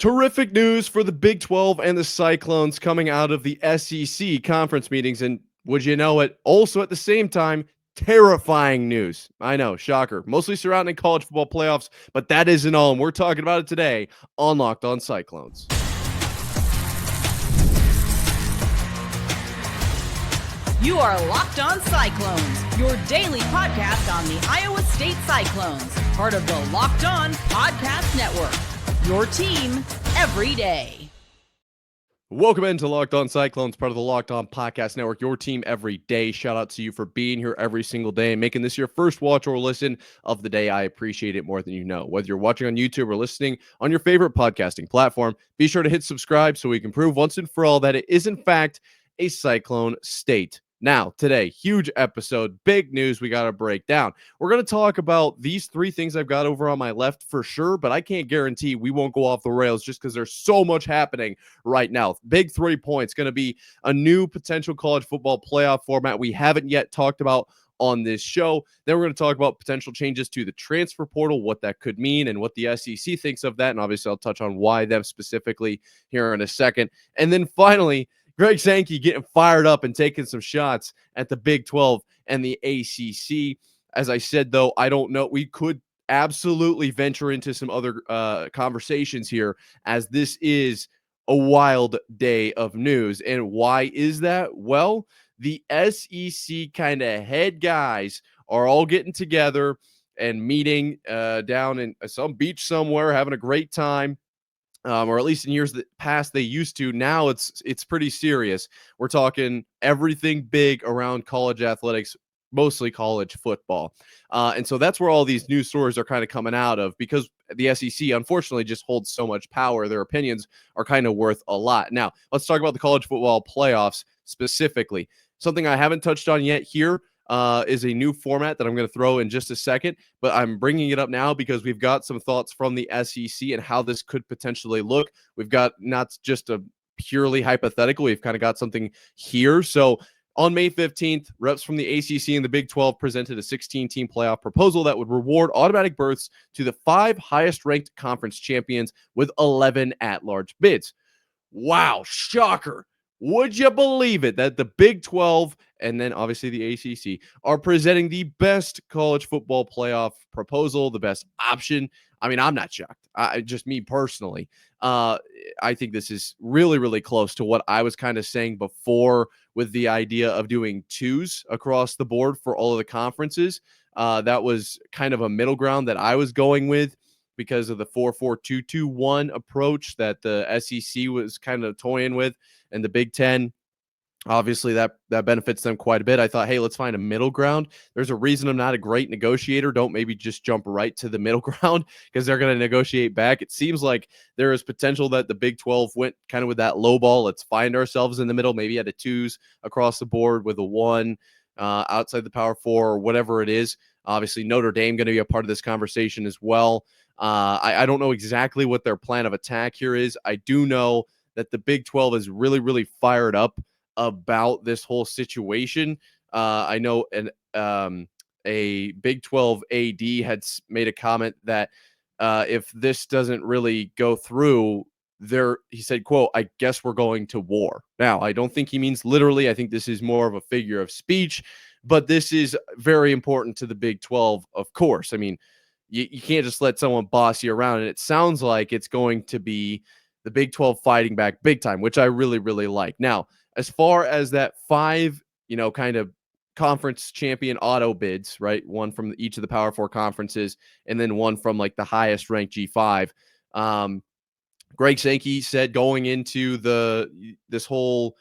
Terrific news for the Big 12 and the Cyclones coming out of the SEC conference meetings. And would you know it, also at the same time, terrifying news. I know, shocker. Mostly surrounding college football playoffs, but that isn't all. And we're talking about it today on Locked On Cyclones. You are Locked On Cyclones, your daily podcast on the Iowa State Cyclones, part of the Locked On Podcast Network. Your team every day. Welcome into Locked On Cyclones, part of the Locked On Podcast Network, your team every day. Shout out to you for being here every single day and making this your first watch or listen of the day. I appreciate it more than you know. Whether you're watching on YouTube or listening on your favorite podcasting platform, be sure to hit subscribe so we can prove once and for all that it is in fact a Cyclone state. Now, today, huge episode, big news we got to break down. We're going to talk about these three things I've got over on my left for sure, but I can't guarantee we won't go off the rails just because there's so much happening right now. Big 3 points, going to be a new potential college football playoff format we haven't yet talked about on this show. Then we're going to talk about potential changes to the transfer portal, what that could mean, and what the SEC thinks of that. And obviously, I'll touch on why them specifically here in a second. And then finally, Greg Sankey getting fired up and taking some shots at the Big 12 and the ACC. As I said, though, I don't know. We could absolutely venture into some other conversations here, as this is a wild day of news. And why is that? Well, the SEC kind of head guys are all getting together and meeting down in some beach somewhere, having a great time. Or at least in years that past they used to. Now it's pretty serious. We're talking everything big around college athletics, mostly college football. And so that's where all these news stories are kind of coming out of, because the SEC unfortunately just holds so much power. Their opinions are kind of worth a lot. Now, let's talk about the college football playoffs specifically. Something I haven't touched on yet here is a new format that I'm going to throw in just a second, but I'm bringing it up now because we've got some thoughts from the SEC and how this could potentially look. We've got not just a purely hypothetical, we've kind of got something here. So on May 15th, reps from the ACC and the Big 12 presented a 16-team playoff proposal that would reward automatic berths to the 5 highest-ranked conference champions with 11 at-large bids. Wow, shocker. Would you believe it that the Big 12 and then obviously the ACC are presenting the best college football playoff proposal, the best option? I mean, I'm not shocked. Just me personally. I think this is really, really close to what I was kind of saying before with the idea of doing twos across the board for all of the conferences. That was kind of a middle ground that I was going with, because of the 4-4-2-2-1 approach that the SEC was kind of toying with, and the Big Ten, obviously that benefits them quite a bit. I thought, hey, let's find a middle ground. There's a reason I'm not a great negotiator. Don't maybe just jump right to the middle ground, because they're going to negotiate back. It seems like there is potential that the Big 12 went kind of with that low ball. Let's find ourselves in the middle, maybe at a twos across the board with a 1 outside the Power 4 or whatever it is. Obviously, Notre Dame going to be a part of this conversation as well. I don't know exactly what their plan of attack here is. I do know that the Big 12 is really, really fired up about this whole situation. I know a Big 12 AD had made a comment that if this doesn't really go through, he said, quote, "I guess we're going to war." Now, I don't think he means literally. I think this is more of a figure of speech, but this is very important to the Big 12, of course. I mean, you can't just let someone boss you around. And it sounds like it's going to be the Big 12 fighting back big time, which I really, really like. Now, as far as that 5, kind of conference champion auto bids, right? One from each of the Power 4 conferences, and then one from like the highest ranked G5. Greg Sankey said going into this whole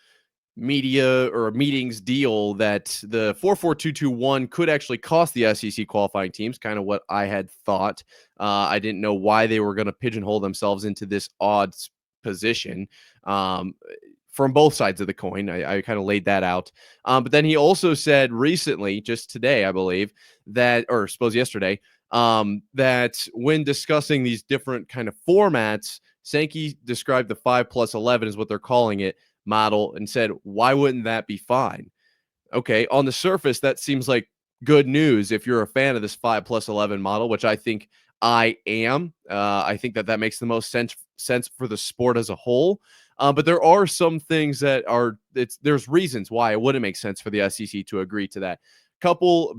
media or meetings deal that the 4-4-2-2-1 could actually cost the SEC qualifying teams, kind of what I had thought. I didn't know why they were going to pigeonhole themselves into this odd position from both sides of the coin. I kind of laid that out. But then he also said recently, just today, I believe, that, or suppose yesterday, that when discussing these different kind of formats, Sankey described the 5+11 is what they're calling it model and said, why wouldn't that be fine? Okay, on the surface, that seems like good news if you're a fan of this 5+11 model, which I think I am. I think that makes the most sense for the sport as a whole. But there are some things that are there's reasons why it wouldn't make sense for the SEC to agree to that. Couple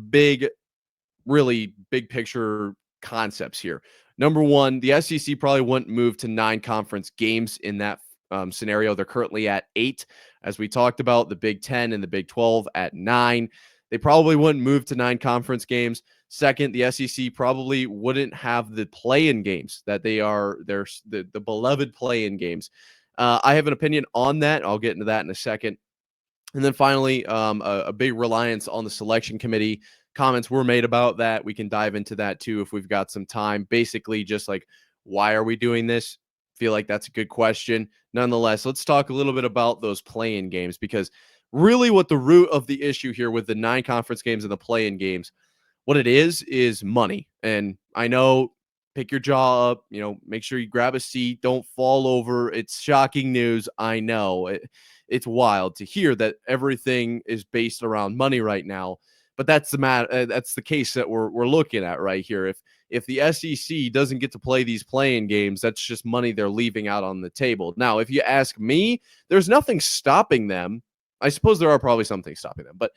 really big picture concepts here. Number one, the SEC probably wouldn't move to 9 conference games in that scenario. They're currently at 8, as we talked about, the Big 10 and the Big 12 at 9. They probably wouldn't move to 9 conference games. Second, the SEC probably wouldn't have the play-in games that there's the beloved play-in games. I have an opinion on that. I'll get into that in a second. And then finally, a big reliance on the selection committee. Comments were made about that. We can dive into that too if we've got some time. Basically, just like, why are we doing this? Feel like that's a good question. Nonetheless, let's talk a little bit about those play-in games, because really what the root of the issue here with the 9 conference games and the play-in games, what it is money. And I know, pick your jaw up, make sure you grab a seat, don't fall over. It's shocking news. I know it's wild to hear that everything is based around money right now, but that's the case that we're looking at right here. If the SEC doesn't get to play these play-in games, that's just money they're leaving out on the table. Now, if you ask me, there's nothing stopping them. I suppose there are probably something stopping them, but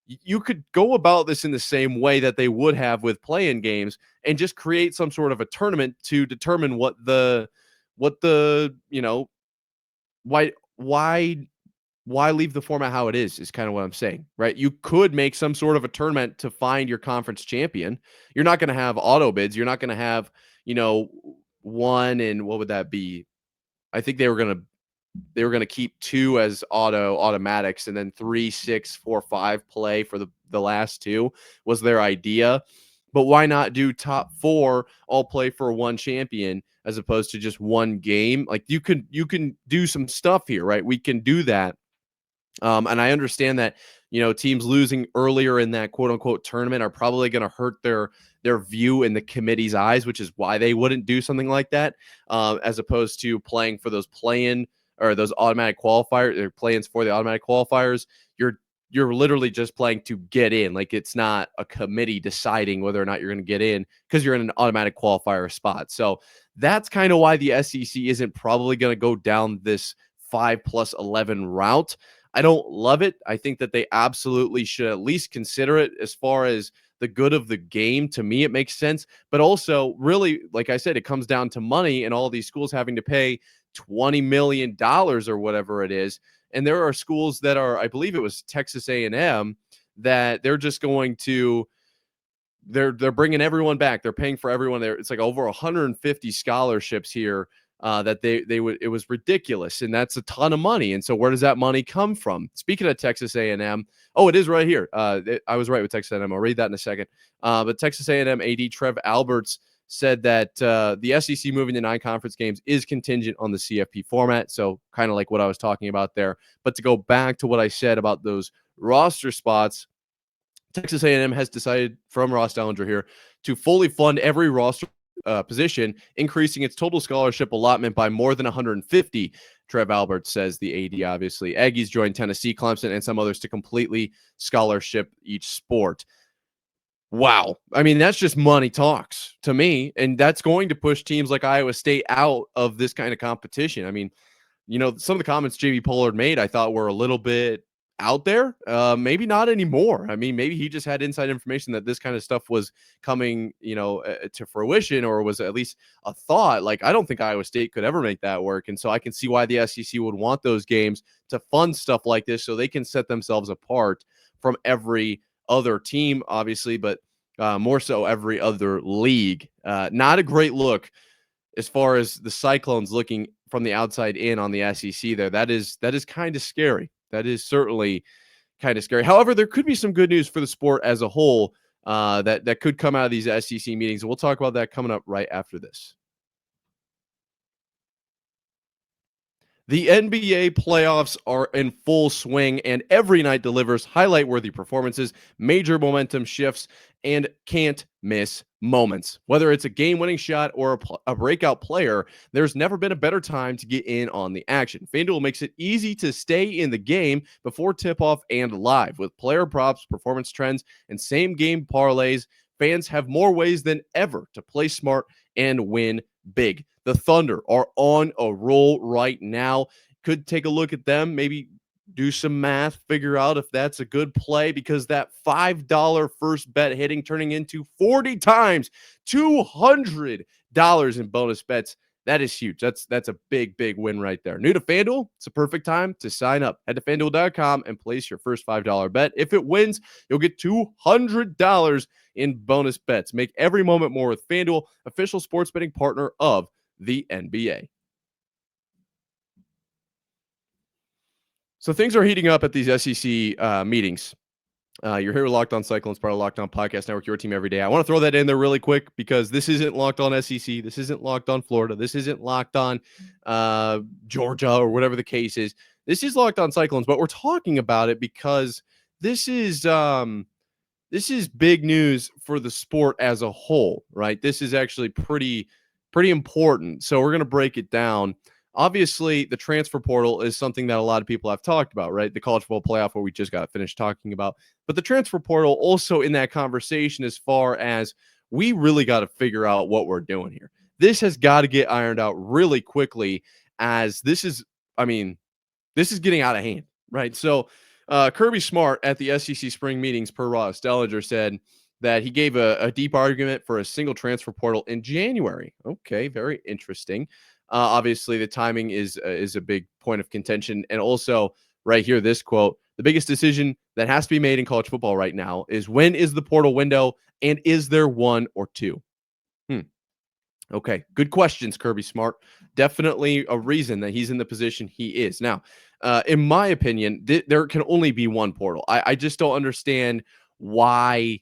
you could go about this in the same way that they would have with play-in games and just create some sort of a tournament to determine why leave the format how it is kind of what I'm saying, right? You could make some sort of a tournament to find your conference champion. You're not going to have auto bids. You're not going to have, one, and what would that be? I think they were going to keep 2 as automatics, and then 3, 6, 4, 5 play for the last 2 was their idea. But why not do top 4 all play for one champion as opposed to just one game? Like, you can do some stuff here, right? We can do that. And I understand that, teams losing earlier in that quote unquote tournament are probably going to hurt their view in the committee's eyes, which is why they wouldn't do something like that, as opposed to playing for those play-in or those automatic qualifiers or play-ins for the automatic qualifiers. You're literally just playing to get in. Like, it's not a committee deciding whether or not you're going to get in because you're in an automatic qualifier spot. So that's kind of why the SEC isn't probably going to go down this 5+11 route. I don't love it. I think that they absolutely should at least consider it as far as the good of the game. To me, it makes sense. But also, really, like I said, it comes down to money and all these schools having to pay $20 million or whatever it is. And there are schools that are, I believe it was Texas A&M, that they're just going to, they're bringing everyone back. They're paying for everyone there. It's like over 150 scholarships here. That they would, it was ridiculous, and that's a ton of money. And so where does that money come from? Speaking of Texas A&M, it is right here. I was right with Texas A&M. I'll read that in a second. But Texas A&M AD Trev Alberts said that the SEC moving to 9 conference games is contingent on the CFP format. So kind of like what I was talking about there. But to go back to what I said about those roster spots, Texas A&M has decided, from Ross Dellinger here, to fully fund every roster position, increasing its total scholarship allotment by more than 150. Trev Alberts says, the AD, obviously. Aggies joined Tennessee, Clemson, and some others to completely scholarship each sport. Wow. I mean, that's just money talks to me, and that's going to push teams like Iowa State out of this kind of competition. I mean, some of the comments JV Pollard made, I thought were a little bit out there. Maybe not anymore. I mean, maybe he just had inside information that this kind of stuff was coming, to fruition, or was at least a thought. Like, I don't think Iowa State could ever make that work. And so I can see why the SEC would want those games to fund stuff like this, so they can set themselves apart from every other team, obviously, but more so every other league. Not a great look as far as the Cyclones looking from the outside in on the SEC there. That is kind of scary. That is certainly kind of scary. However, there could be some good news for the sport as a whole that could come out of these SEC meetings. And we'll talk about that coming up right after this. The NBA playoffs are in full swing, and every night delivers highlight-worthy performances, major momentum shifts, and can't-miss moments. Whether it's a game-winning shot or a breakout player, there's never been a better time to get in on the action. FanDuel makes it easy to stay in the game before tip-off and live. With player props, performance trends, and same-game parlays, fans have more ways than ever to play smart and win big. The Thunder are on a roll right now. Could take a look at them, maybe do some math, figure out if that's a good play, because that $5 first bet hitting, turning into 40 times $200 in bonus bets. That is huge. That's a big, big win right there. New to FanDuel, it's a perfect time to sign up. Head to FanDuel.com and place your first $5 bet. If it wins, you'll get $200 in bonus bets. Make every moment more with FanDuel, official sports betting partner of the NBA. So things are heating up at these SEC meetings. You're here with Locked On Cyclones, part of Locked On Podcast Network, your team every day. I want to throw that in there really quick because this isn't Locked On SEC. This isn't Locked On Florida. This isn't Locked On Georgia or whatever the case is. This is Locked On Cyclones, but we're talking about it because this is big news for the sport as a whole, right? This is actually pretty important. So we're going to break it down. Obviously, the transfer portal is something that a lot of people have talked about, right? The college football playoff, where we just got finished talking about. But the transfer portal also in that conversation, as far as we really got to figure out what we're doing here. This has got to get ironed out really quickly, as this is getting out of hand, right? So Kirby Smart at the SEC spring meetings, per Ross Dellinger, said that he gave a deep argument for a single transfer portal in January. Okay, very interesting. Obviously, the timing is a big point of contention. And also, right here, this quote: the biggest decision that has to be made in college football right now is, when is the portal window, and is there one or two? Okay, good questions, Kirby Smart. Definitely a reason that he's in the position he is. Now, in my opinion, there can only be one portal. I just don't understand why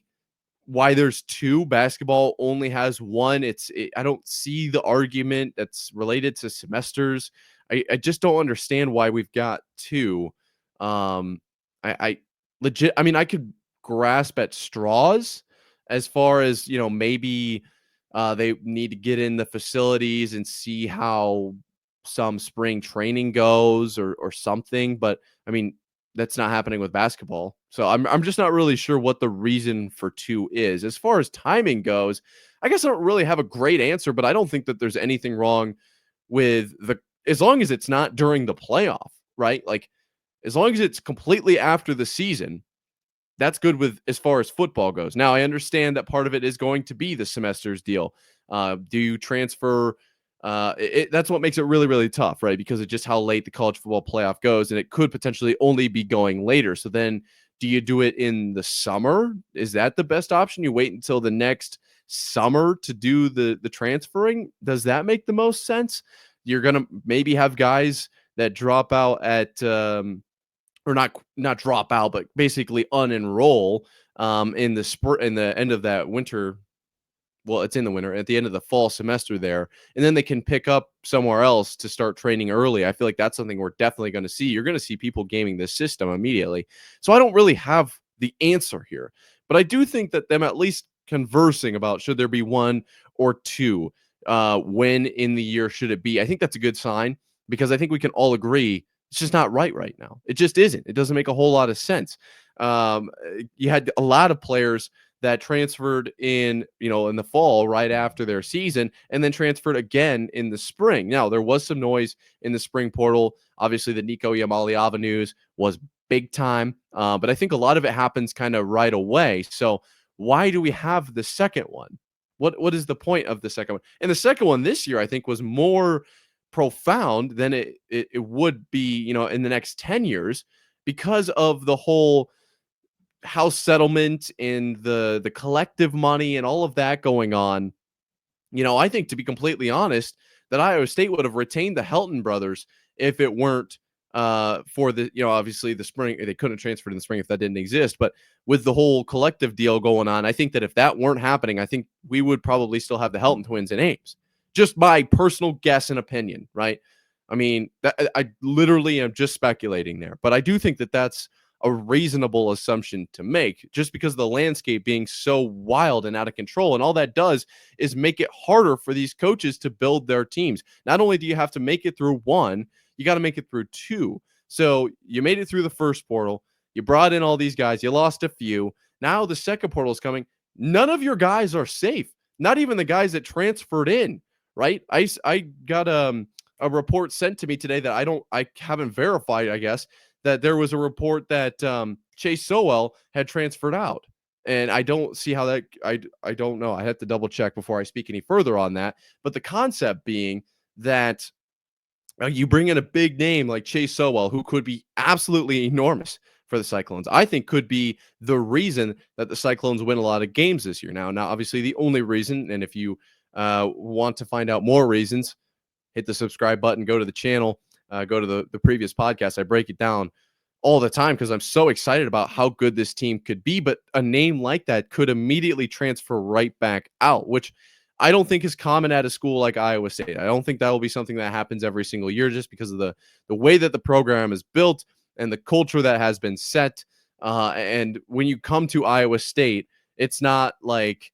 there's two. Basketball only has one. I don't see the argument that's related to semesters. I just don't understand why we've got two. I legit, I mean, I could grasp at straws as far as, maybe they need to get in the facilities and see how some spring training goes or something. But I mean, that's not happening with basketball. So I'm just not really sure what the reason for two is. As far as timing goes, I guess I don't really have a great answer, but I don't think that there's anything wrong with as long as it's not during the playoff, right? Like, as long as it's completely after the season, that's good with as far as football goes. Now, I understand that part of it is going to be the semesters deal. Do you transfer? That's what makes it really, really tough, right? Because of just how late the college football playoff goes, and it could potentially only be going later. So then, do you do it in the summer? Is that the best option? You wait until the next summer to do the transferring? Does that make the most sense? You're going to maybe have guys that drop out at or not drop out, but basically unenroll in the end of that winter. Well, it's in the winter, at the end of the fall semester there, and then they can pick up somewhere else to start training early. I feel like that's something we're definitely going to see. You're going to see people gaming this system immediately. So I don't really have the answer here, but I do think that them at least conversing about, should there be one or two, when in the year should it be? I think that's a good sign, because I think we can all agree it's just not right now. It just isn't. It doesn't make a whole lot of sense. You had a lot of players that transferred in the fall right after their season, and then transferred again in the spring. Now, there was some noise in the spring portal. Obviously, the Nico Yamaliava news was big time, but I think a lot of it happens kind of right away. So why do we have the second one? What is the point of the second one? And the second one this year, I think, was more profound than it would be, in the next 10 years, because of the whole house settlement and the collective money and all of that going on. I think, to be completely honest, that Iowa State would have retained the Helton brothers if it weren't for the, obviously the spring. They couldn't have transferred in the spring if that didn't exist. But with the whole collective deal going on, I think that if that weren't happening, I think we would probably still have the Helton twins in Ames. Just my personal guess and opinion, right? I mean, I literally am just speculating there, but I do think that that's a reasonable assumption to make, just because of the landscape being so wild and out of control. And all that does is make it harder for these coaches to build their teams. Not only do you have to make it through one, you got to make it through two. So you made it through the first portal. You brought in all these guys. You lost a few. Now the second portal is coming. none of your guys are safe. Not even the guys that transferred in, right? I got a report sent to me today that I haven't verified, I guess, that there was a report that Chase Sowell had transferred out. And I don't see how that I don't know. I have to double check before I speak any further on that. But the concept being that you bring in a big name like Chase Sowell, who could be absolutely enormous for the Cyclones. I think could be the reason that the Cyclones win a lot of games this year. Now, obviously, the only reason, and if you want to find out more reasons, hit the subscribe button, go to the channel, go to the previous podcast. I break it down all the time because I'm so excited about how good this team could be. But a name like that could immediately transfer right back out, which I don't think is common at a school like Iowa State. I don't think that will be something that happens every single year just because of the way that the program is built and the culture that has been set. And when you come to Iowa State, it's not like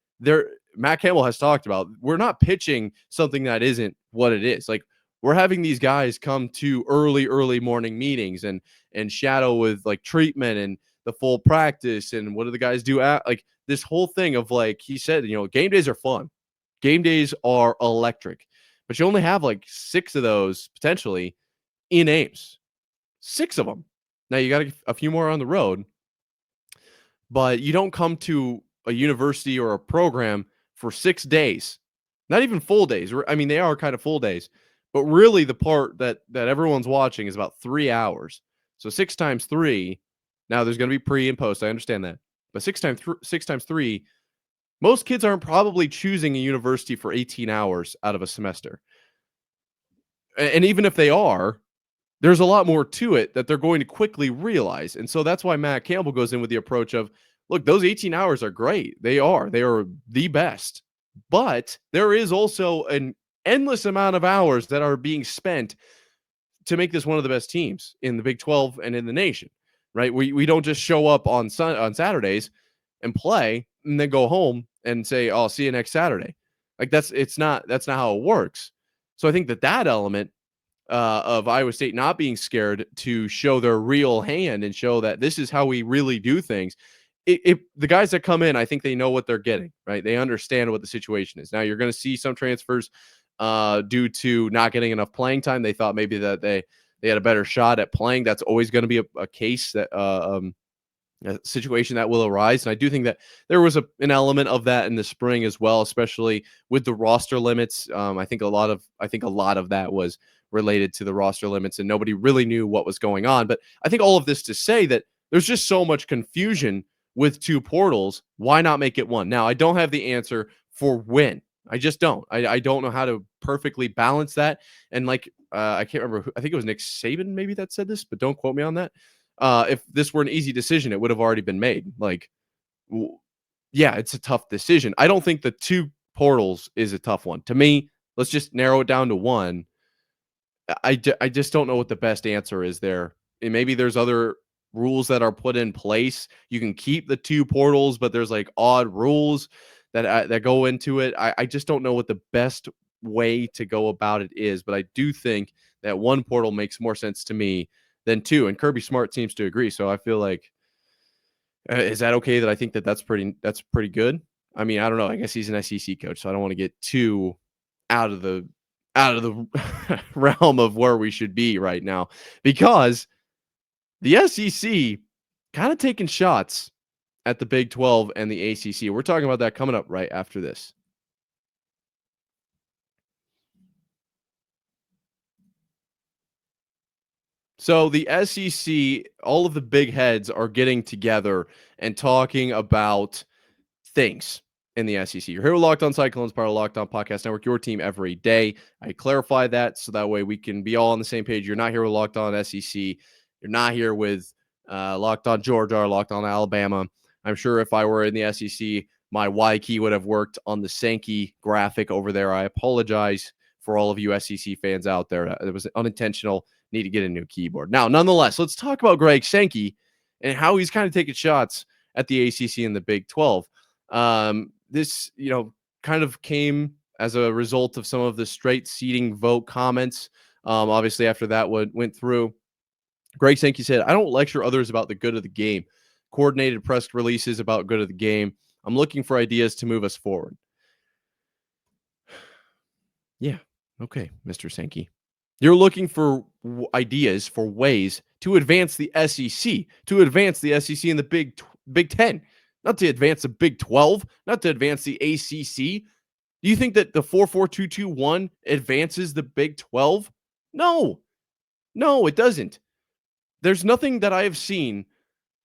Matt Campbell has talked about, we're not pitching something that isn't what it is. Like, we're having these guys come to early morning meetings and shadow with like treatment and the full practice and what do the guys do at like this whole thing of, like he said, game days are fun. Game days are electric, but you only have like 6 of those potentially in Ames. 6 of them. Now you got a few more on the road, but you don't come to a university or a program for 6 days. Not even full days. I mean, they are kind of full days, but really the part that everyone's watching is about 3 hours. So 6 times 3. Now there's going to be pre and post. I understand that, but 6 times 3. Most kids aren't probably choosing a university for 18 hours out of a semester. And even if they are, there's a lot more to it that they're going to quickly realize. And so that's why Matt Campbell goes in with the approach of, look, those 18 hours are great. They are the best. But there is also an endless amount of hours that are being spent to make this one of the best teams in the Big 12 and in the nation, right? We don't just show up on Saturdays and play and then go home and say, "I'll see you next Saturday." Like that's not how it works. So I think that element of Iowa State not being scared to show their real hand and show that this is how we really do things. If the guys that come in, I think they know what they're getting, right? They understand what the situation is. Now you're going to see some transfers due to not getting enough playing time. They thought maybe that they had a better shot at playing. That's always going to be a case that a situation that will arise. And I do think that there was an element of that in the spring as well, especially with the roster limits. I think a lot of that was related to the roster limits and nobody really knew what was going on. But I think all of this to say that there's just so much confusion with 2 portals. Why not make it one? Now, I don't have the answer for when. I just don't. I don't know how to perfectly balance that. And like, I can't remember. I think it was Nick Saban maybe that said this, but don't quote me on that. If this were an easy decision, it would have already been made. Like, yeah, it's a tough decision. I don't think the 2 portals is a tough one. To me, let's just narrow it down to one. I just don't know what the best answer is there. And maybe there's other rules that are put in place. You can keep the 2 portals, but there's like odd rules that go into it. I just don't know what the best way to go about it is, but I do think that 1 portal makes more sense to me than 2. And Kirby Smart seems to agree. So I feel like, is that okay that I think that's pretty good? I mean, I don't know. I guess he's an SEC coach, so I don't want to get too out of the realm of where we should be right now, because the SEC kind of taking shots at the Big 12 and the ACC. We're talking about that coming up right after this. So the SEC, all of the big heads are getting together and talking about things in the SEC. You're here with Locked On Cyclones, part of Locked On Podcast Network, your team every day. I clarify that so that way we can be all on the same page. You're not here with Locked On SEC. You're not here with Locked On Georgia or Locked On Alabama. I'm sure if I were in the SEC, my Y key would have worked on the Sankey graphic over there. I apologize for all of you SEC fans out there. It was unintentional. Need to get a new keyboard. Now, nonetheless, let's talk about Greg Sankey and how he's kind of taking shots at the ACC and the Big 12. This, kind of came as a result of some of the straight seating vote comments. Obviously, after that went through, Greg Sankey said, "I don't lecture others about the good of the game. Coordinated press releases about good of the game. I'm looking for ideas to move us forward. Yeah. Okay, Mr. Sankey. You're looking for ideas for ways to advance the SEC, to advance the SEC in the Big 10, not to advance the Big 12, not to advance the ACC. Do you think that the 4-4-2-2-1 advances the Big 12? No. No, it doesn't. There's nothing that I have seen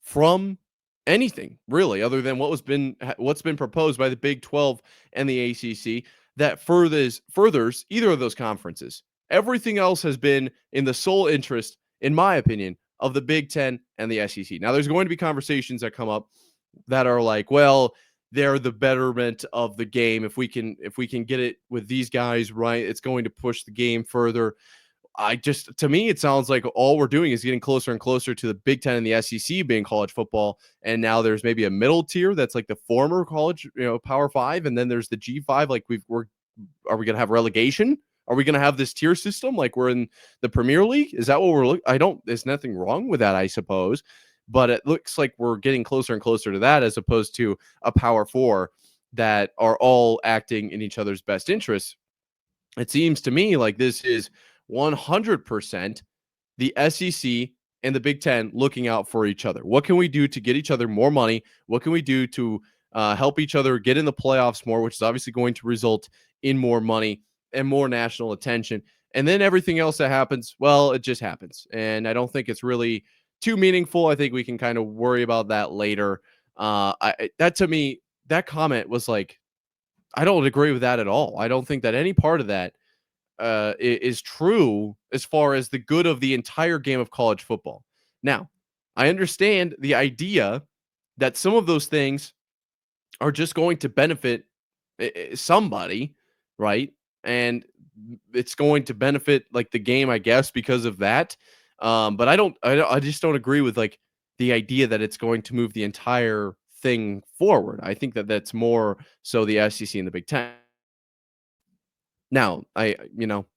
from anything really other than what's been proposed by the Big 12 and the ACC that furthers either of those conferences. Everything else has been in the sole interest, in my opinion, of the Big 10 and the SEC. Now there's going to be conversations that come up that are like, well, they're the betterment of the game. If we can get it with these guys right, it's going to push the game further. To me, it sounds like all we're doing is getting closer and closer to the Big 10 and the SEC being college football. And now there's maybe a middle tier that's like the former college, Power 5. And then there's the G5. Like are we going to have relegation? Are we going to have this tier system like we're in the Premier League? Is that what we're looking? There's nothing wrong with that, I suppose. But it looks like we're getting closer and closer to that as opposed to a Power 4 that are all acting in each other's best interests. It seems to me like this is 100% the SEC and the Big 10 looking out for each other. What can we do to get each other more money? What can we do to help each other get in the playoffs more, which is obviously going to result in more money and more national attention? And then everything else that happens, well, it just happens. And I don't think it's really too meaningful. I think we can kind of worry about that later. To me, that comment was like, I don't agree with that at all. I don't think that any part of that is true as far as the good of the entire game of college football. Now, I understand the idea that some of those things are just going to benefit somebody, right? And it's going to benefit like the game, I guess, because of that. But I just don't agree with like the idea that it's going to move the entire thing forward. I think that that's more so the SEC and the Big 10. Now,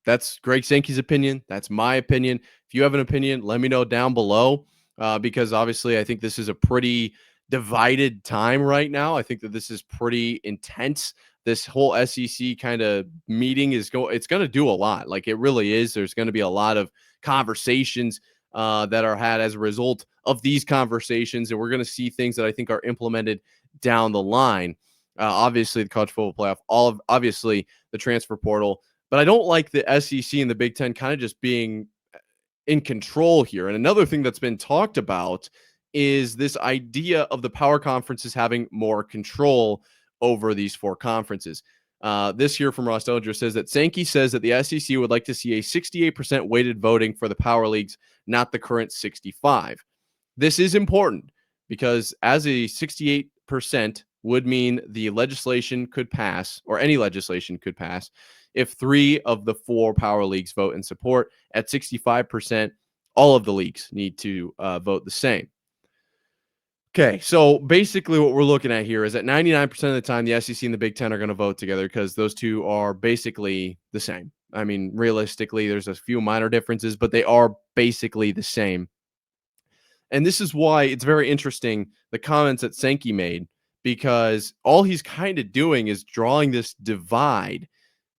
that's Greg Sankey's opinion. That's my opinion. If you have an opinion, let me know down below because obviously I think this is a pretty divided time right now. I think that this is pretty intense. This whole SEC kind of meeting it's going to do a lot. Like it really is. There's going to be a lot of conversations that are had as a result of these conversations. And we're going to see things that I think are implemented down the line. Obviously, the college football playoff, obviously the transfer portal. But I don't like the SEC and the Big 10 kind of just being in control here. And another thing that's been talked about is this idea of the power conferences having more control over these four conferences. This here from Ross Dellinger says that Sankey says that the SEC would like to see a 68% weighted voting for the power leagues, not the current 65. This is important because as a 68% would mean the legislation could pass, or any legislation could pass, if 3 of the 4 power leagues vote in support. At 65%, all of the leagues need to vote the same. Okay, so basically what we're looking at here is that 99% of the time, the SEC and the Big 10 are going to vote together because those two are basically the same. I mean, realistically, there's a few minor differences, but they are basically the same. And this is why it's very interesting, the comments that Sankey made, because all he's kind of doing is drawing this divide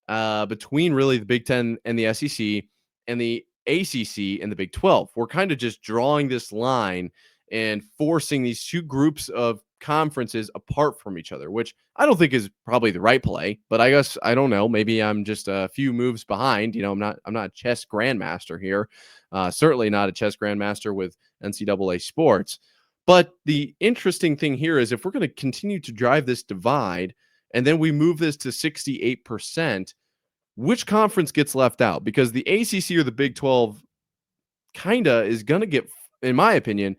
between really the Big 10 and the SEC and the ACC and the Big 12. We're kind of just drawing this line and forcing these two groups of conferences apart from each other, which I don't think is probably the right play, but I guess I don't know. Maybe I'm just a few moves behind. I'm not a chess grandmaster here. Certainly not a chess grandmaster with NCAA sports. But the interesting thing here is if we're going to continue to drive this divide and then we move this to 68%, which conference gets left out? Because the ACC or the Big 12 kind of is going to get, in my opinion,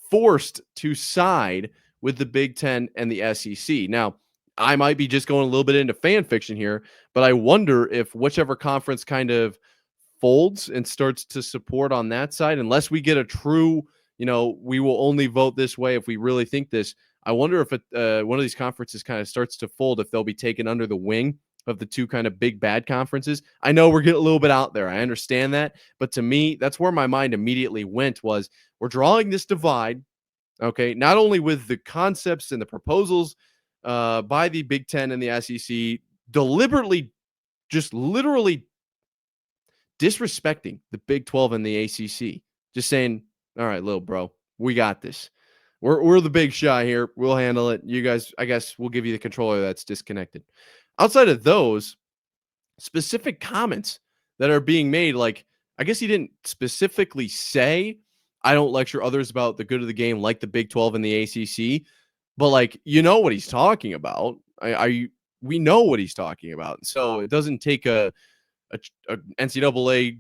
forced to side with the Big 10 and the SEC. Now, I might be just going a little bit into fan fiction here, but I wonder if whichever conference kind of folds and starts to support on that side, unless we get a true, we will only vote this way if we really think this. I wonder if one of these conferences kind of starts to fold, if they'll be taken under the wing of the two kind of big bad conferences. I know we're getting a little bit out there. I understand that. But to me, that's where my mind immediately went was we're drawing this divide, okay, not only with the concepts and the proposals by the Big Ten and the SEC, deliberately, just literally disrespecting the Big 12 and the ACC. Just saying, all right, little bro, we got this. We're the big shot here. We'll handle it. You guys, I guess we'll give you the controller that's disconnected. Outside of those specific comments that are being made, like, I guess he didn't specifically say, I don't lecture others about the good of the game like the Big 12 and the ACC, but like, you know what he's talking about. We know what he's talking about. So it doesn't take a NCAA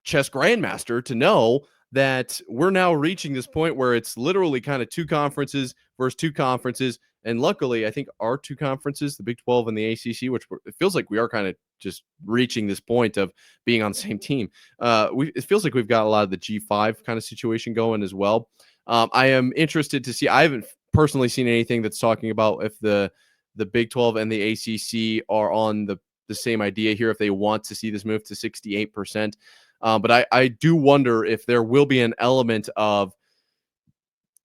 chess grandmaster to know that we're now reaching this point where it's literally kind of two conferences versus two conferences. And luckily, I think our two conferences, the Big 12 and the ACC, which it feels like we are kind of just reaching this point of being on the same team. It feels like we've got a lot of the G5 kind of situation going as well. I am interested to see. I haven't personally seen anything that's talking about if the Big 12 and the ACC are on the same idea here, if they want to see this move to 68%. But I do wonder if there will be an element of,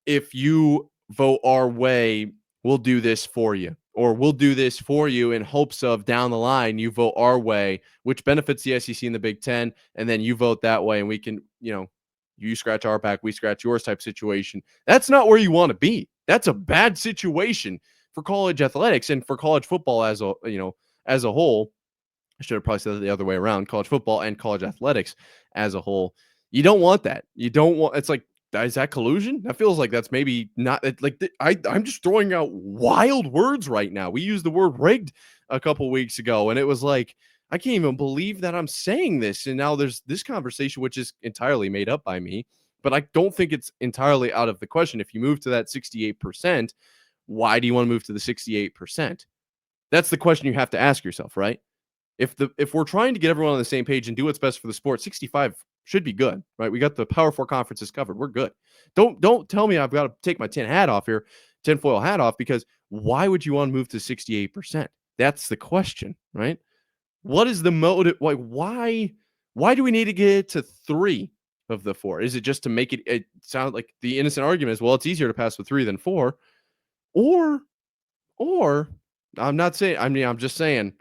if you vote our way, we'll do this for you, or we'll do this for you in hopes of down the line you vote our way, which benefits the SEC and the Big Ten, and then you vote that way, and we can, you scratch our back, we scratch yours type situation. That's not where you want to be. That's a bad situation for college athletics and for college football as a whole. I should have probably said it the other way around. College football and college athletics as a whole. You don't want that. You don't want. It's like, is that collusion? That feels like that's maybe not. I'm just throwing out wild words right now. We used the word rigged a couple weeks ago, and it was like, I can't even believe that I'm saying this. And now there's this conversation, which is entirely made up by me. But I don't think it's entirely out of the question. If you move to that 68%, why do you want to move to the 68%? That's the question you have to ask yourself, right? If we're trying to get everyone on the same page and do what's best for the sport, 65 should be good, right? We got the Power Four conferences covered. We're good. Don't tell me I've got to take my tinfoil hat off, because why would you want to move to 68%? That's the question, right? What is the motive? Like, why do we need to get to 3 of the 4? Is it just to make it sound like the innocent argument is, well, it's easier to pass with 3 than 4, or I'm not saying, I'm just saying,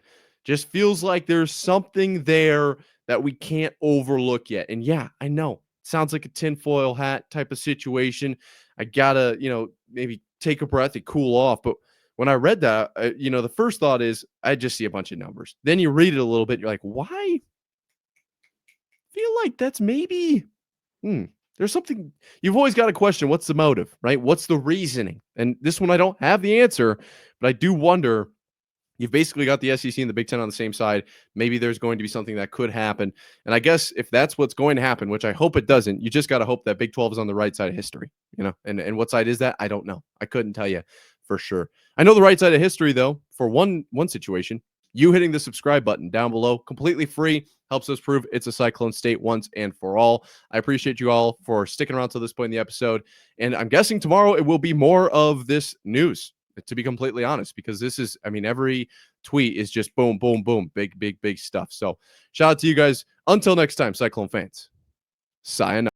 just feels like there's something there that we can't overlook yet. And yeah, I know, sounds like a tinfoil hat type of situation. I gotta, maybe take a breath and cool off. But when I read that, the first thought is, I just see a bunch of numbers. Then you read it a little bit, you're like, why? Feel like that's maybe, there's something. You've always got to question, what's the motive, right? What's the reasoning? And this one, I don't have the answer, but I do wonder. You've basically got the SEC and the Big Ten on the same side. Maybe there's going to be something that could happen. And I guess if that's what's going to happen, which I hope it doesn't, you just got to hope that Big 12 is on the right side of history, and what side is that? I don't know. I couldn't tell you for sure. I know the right side of history, though, for one situation. You hitting the subscribe button down below, completely free, helps us prove it's a Cyclone state once and for all. I appreciate you all for sticking around to this point in the episode. And I'm guessing tomorrow it will be more of this news, to be completely honest, because this is, every tweet is just boom, boom, boom, big, big, big stuff. So shout out to you guys. Until next time, Cyclone fans, sayonara.